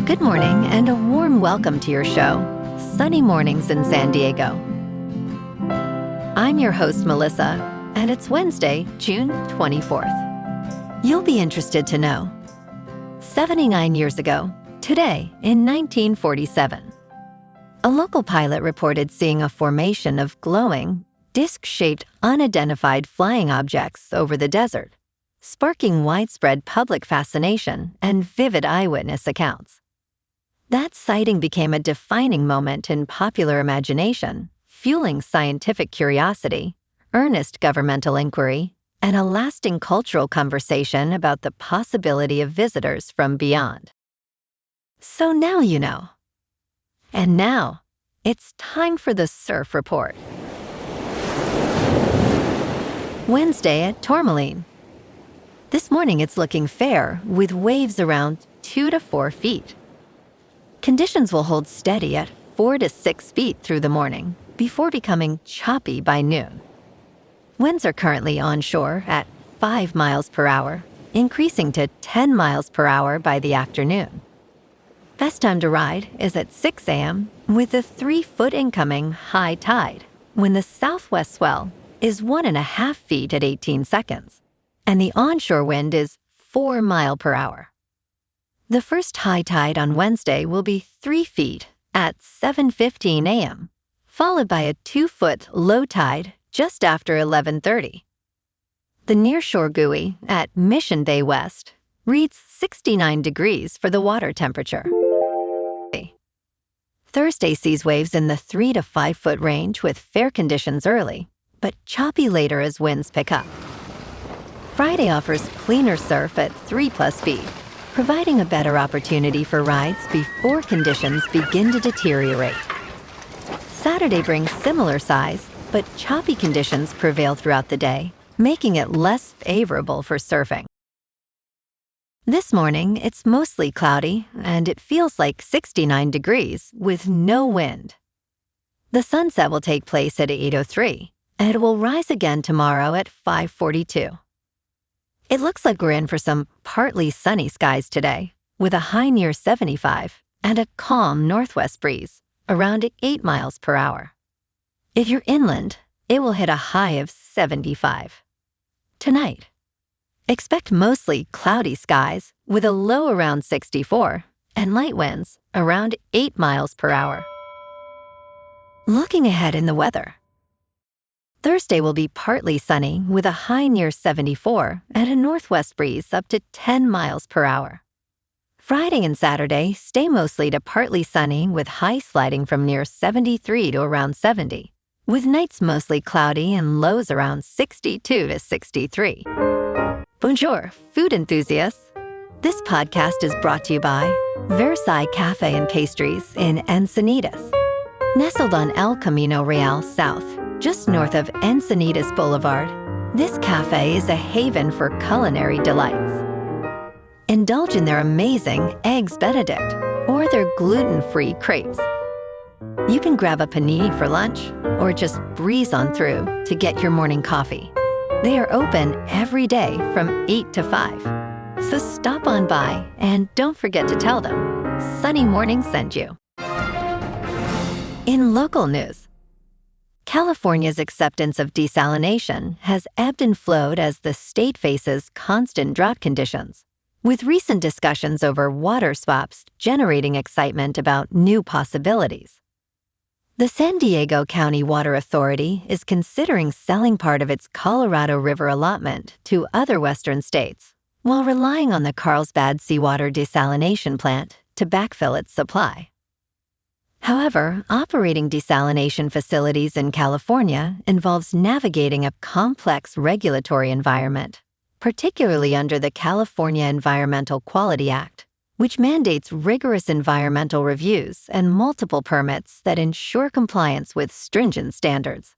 Good morning and a warm welcome to your show, Sunny Mornings in San Diego. I'm your host, Melissa, and it's Wednesday, June 24th. You'll be interested to know, 79 years ago, today in 1947, a local pilot reported seeing a formation of glowing, disc-shaped, unidentified flying objects over the desert, sparking widespread public fascination and vivid eyewitness accounts. That sighting became a defining moment in popular imagination, fueling scientific curiosity, earnest governmental inquiry, and a lasting cultural conversation about the possibility of visitors from beyond. So now you know. And now, it's time for the Surf Report. Wednesday at Tourmaline. This morning it's looking fair, with waves around 2 to 4 feet. Conditions will hold steady at 4 to 6 feet through the morning, before becoming choppy by noon. Winds are currently onshore at 5 miles per hour, increasing to 10 miles per hour by the afternoon. Best time to ride is at 6 a.m. with a 3-foot incoming high tide, when the southwest swell is 1.5 feet at 18 seconds, and the onshore wind is 4 miles per hour. The first high tide on Wednesday will be 3 feet at 7:15 a.m., followed by a 2-foot low tide just after 11:30. The nearshore buoy at Mission Bay West reads 69 degrees for the water temperature. Thursday sees waves in the 3 to 5 foot range with fair conditions early, but choppy later as winds pick up. Friday offers cleaner surf at 3+ speed, providing a better opportunity for rides before conditions begin to deteriorate. Saturday brings similar size, but choppy conditions prevail throughout the day, making it less favorable for surfing. This morning, it's mostly cloudy, and it feels like 69 degrees with no wind. The sunset will take place at 8:03, and it will rise again tomorrow at 5:42. It looks like we're in for some partly sunny skies today, with a high near 75 and a calm northwest breeze, around 8 miles per hour. If you're inland, it will hit a high of 75. Tonight, expect mostly cloudy skies with a low around 64 and light winds around 8 miles per hour. Looking ahead in the weather, Thursday will be partly sunny with a high near 74 and a northwest breeze up to 10 miles per hour. Friday and Saturday stay mostly to partly sunny with high sliding from near 73 to around 70, with nights mostly cloudy and lows around 62 to 63. Bonjour, food enthusiasts. This podcast is brought to you by Versailles Cafe and Pastries in Encinitas. Nestled on El Camino Real South, just north of Encinitas Boulevard, this cafe is a haven for culinary delights. Indulge in their amazing Eggs Benedict or their gluten-free crepes. You can grab a panini for lunch or just breeze on through to get your morning coffee. They are open every day from 8 to 5. So stop on by and don't forget to tell them Sunny Morning sent you. In local news, California's acceptance of desalination has ebbed and flowed as the state faces constant drought conditions, with recent discussions over water swaps generating excitement about new possibilities. The San Diego County Water Authority is considering selling part of its Colorado River allotment to other western states, while relying on the Carlsbad seawater desalination plant to backfill its supply. However, operating desalination facilities in California involves navigating a complex regulatory environment, particularly under the California Environmental Quality Act, which mandates rigorous environmental reviews and multiple permits that ensure compliance with stringent standards.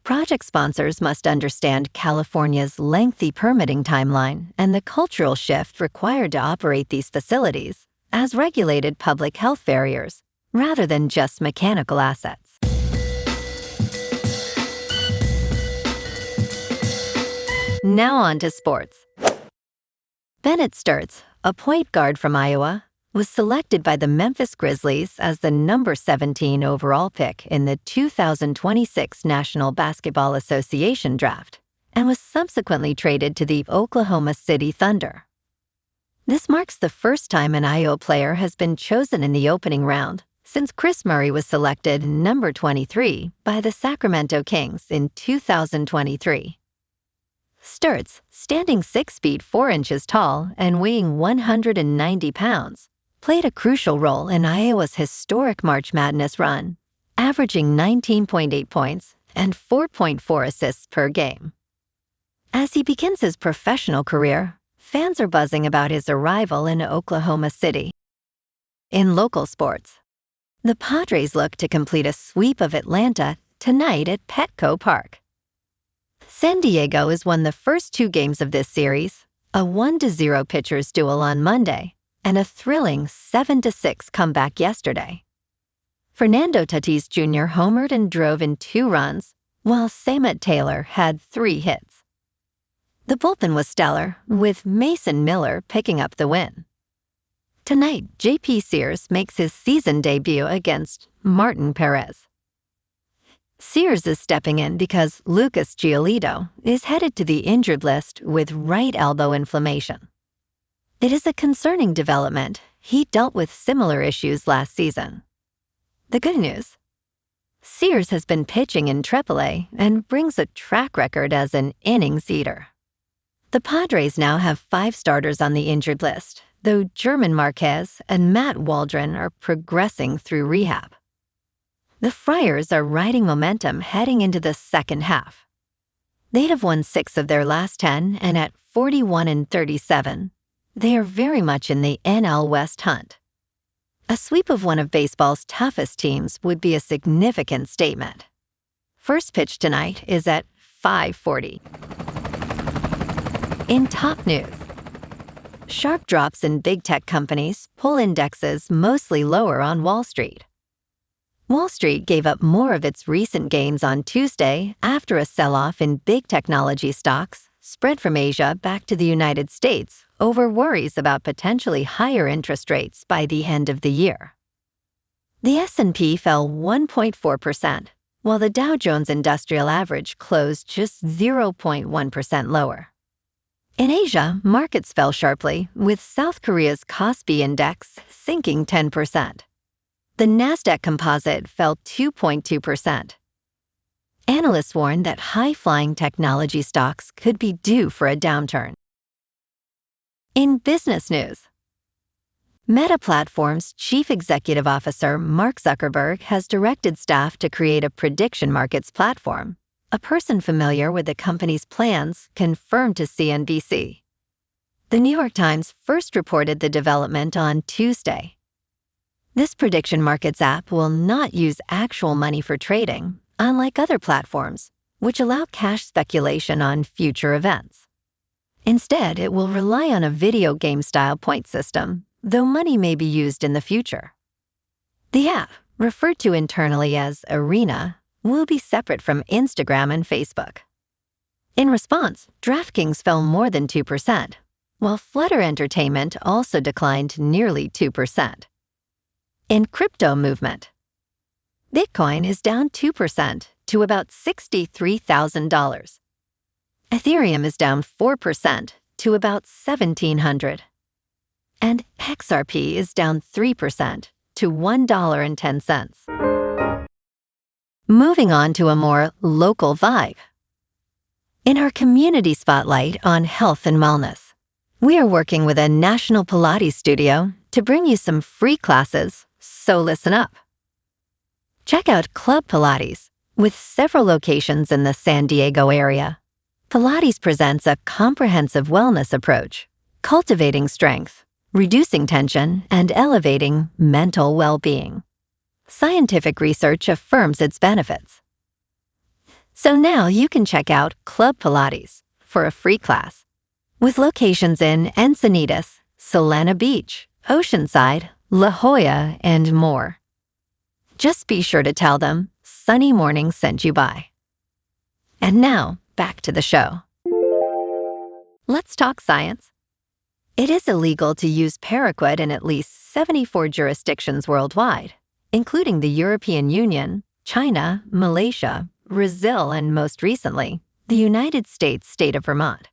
Project sponsors must understand California's lengthy permitting timeline and the cultural shift required to operate these facilities as regulated public health barriers, rather than just mechanical assets. Now on to sports. Bennett Stirtz, a point guard from Iowa, was selected by the Memphis Grizzlies as the number 17 overall pick in the 2026 National Basketball Association draft and was subsequently traded to the Oklahoma City Thunder. This marks the first time an IO player has been chosen in the opening round since Chris Murray was selected number 23 by the Sacramento Kings in 2023. Stirtz, standing 6 feet 4 inches tall and weighing 190 pounds, played a crucial role in Iowa's historic March Madness run, averaging 19.8 points and 4.4 assists per game. As he begins his professional career, fans are buzzing about his arrival in Oklahoma City. In local sports, the Padres look to complete a sweep of Atlanta tonight at Petco Park. San Diego has won the first 2 games of this series, a 1-0 pitchers duel on Monday, and a thrilling 7-6 comeback yesterday. Fernando Tatis Jr. homered and drove in 2 runs, while Samet Taylor had 3 hits. The bullpen was stellar, with Mason Miller picking up the win. Tonight, JP Sears makes his season debut against Martin Perez. Sears is stepping in because Lucas Giolito is headed to the injured list with right elbow inflammation. It is a concerning development. He dealt with similar issues last season. The good news? Sears has been pitching in AAA and brings a track record as an innings eater. The Padres now have 5 starters on the injured list, though German Marquez and Matt Waldron are progressing through rehab. The Friars are riding momentum heading into the second half. They'd have won 6 of their last 10, and at 41-37, they are very much in the NL West hunt. A sweep of one of baseball's toughest teams would be a significant statement. First pitch tonight is at 5:40. In top news, sharp drops in big tech companies pull indexes mostly lower on Wall Street. Wall Street gave up more of its recent gains on Tuesday after a sell-off in big technology stocks spread from Asia back to the United States over worries about potentially higher interest rates by the end of the year. The S&P fell 1.4%, while the Dow Jones Industrial Average closed just 0.1% lower. In Asia, markets fell sharply, with South Korea's Kospi index sinking 10%. The Nasdaq Composite fell 2.2%. Analysts warn that high-flying technology stocks could be due for a downturn. In business news, Meta Platforms' Chief Executive Officer Mark Zuckerberg has directed staff to create a prediction markets platform. A person familiar with the company's plans confirmed to CNBC. The New York Times first reported the development on Tuesday. This prediction markets app will not use actual money for trading, unlike other platforms, which allow cash speculation on future events. Instead, it will rely on a video game-style point system, though money may be used in the future. The app, referred to internally as Arena, will be separate from Instagram and Facebook. In response, DraftKings fell more than 2%, while Flutter Entertainment also declined nearly 2%. In crypto movement, Bitcoin is down 2% to about $63,000. Ethereum is down 4% to about $1,700. And XRP is down 3% to $1.10. Moving on to a more local vibe. In our community spotlight on health and wellness, we are working with a national Pilates studio to bring you some free classes, so listen up. Check out Club Pilates, with several locations in the San Diego area. Pilates presents a comprehensive wellness approach, cultivating strength, reducing tension, and elevating mental well-being. Scientific research affirms its benefits. So now you can check out Club Pilates for a free class, with locations in Encinitas, Solana Beach, Oceanside, La Jolla, and more. Just be sure to tell them Sunny Morning sent you by. And now, back to the show. Let's talk science. It is illegal to use paraquat in at least 74 jurisdictions worldwide, including the European Union, China, Malaysia, Brazil, and most recently, the United States state of Vermont.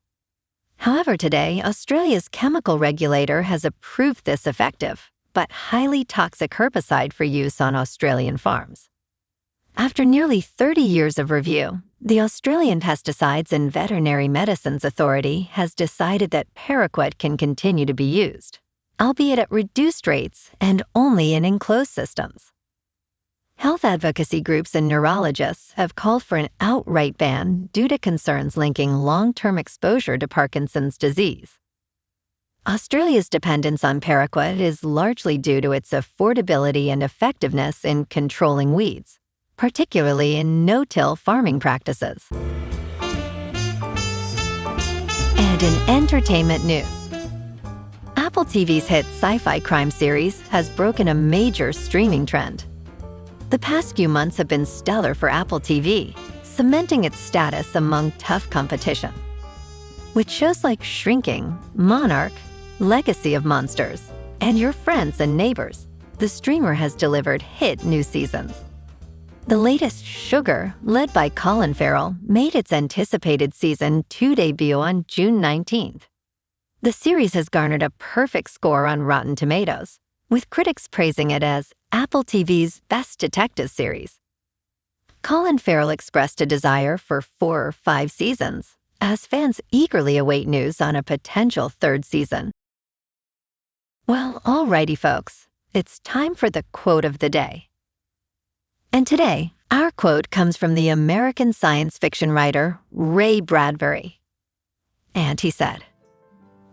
However, today, Australia's chemical regulator has approved this effective, but highly toxic herbicide for use on Australian farms. After nearly 30 years of review, the Australian Pesticides and Veterinary Medicines Authority has decided that paraquat can continue to be used, albeit at reduced rates and only in enclosed systems. Health advocacy groups and neurologists have called for an outright ban due to concerns linking long-term exposure to Parkinson's disease. Australia's dependence on paraquat is largely due to its affordability and effectiveness in controlling weeds, particularly in no-till farming practices. And in entertainment news, Apple TV's hit sci-fi crime series has broken a major streaming trend. The past few months have been stellar for Apple TV, cementing its status among tough competition. With shows like Shrinking, Monarch, Legacy of Monsters, and Your Friends and Neighbors, the streamer has delivered hit new seasons. The latest, Sugar, led by Colin Farrell, made its anticipated Season 2 debut on June 19th. The series has garnered a perfect score on Rotten Tomatoes, with critics praising it as Apple TV's best detective series. Colin Farrell expressed a desire for 4 or 5 seasons, as fans eagerly await news on a potential 3rd season. Well, alrighty folks, it's time for the quote of the day. And today, our quote comes from the American science fiction writer Ray Bradbury. And he said,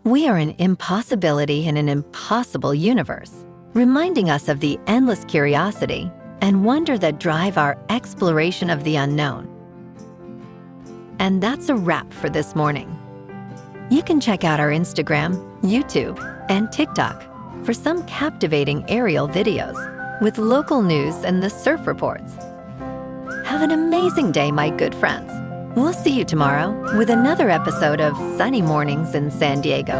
"We are an impossibility in an impossible universe, reminding us of the endless curiosity and wonder that drive our exploration of the unknown." And that's a wrap for this morning. You can check out our Instagram, YouTube, and TikTok for some captivating aerial videos with local news and the surf reports. Have an amazing day, my good friends. We'll see you tomorrow with another episode of Sunny Mornings in San Diego.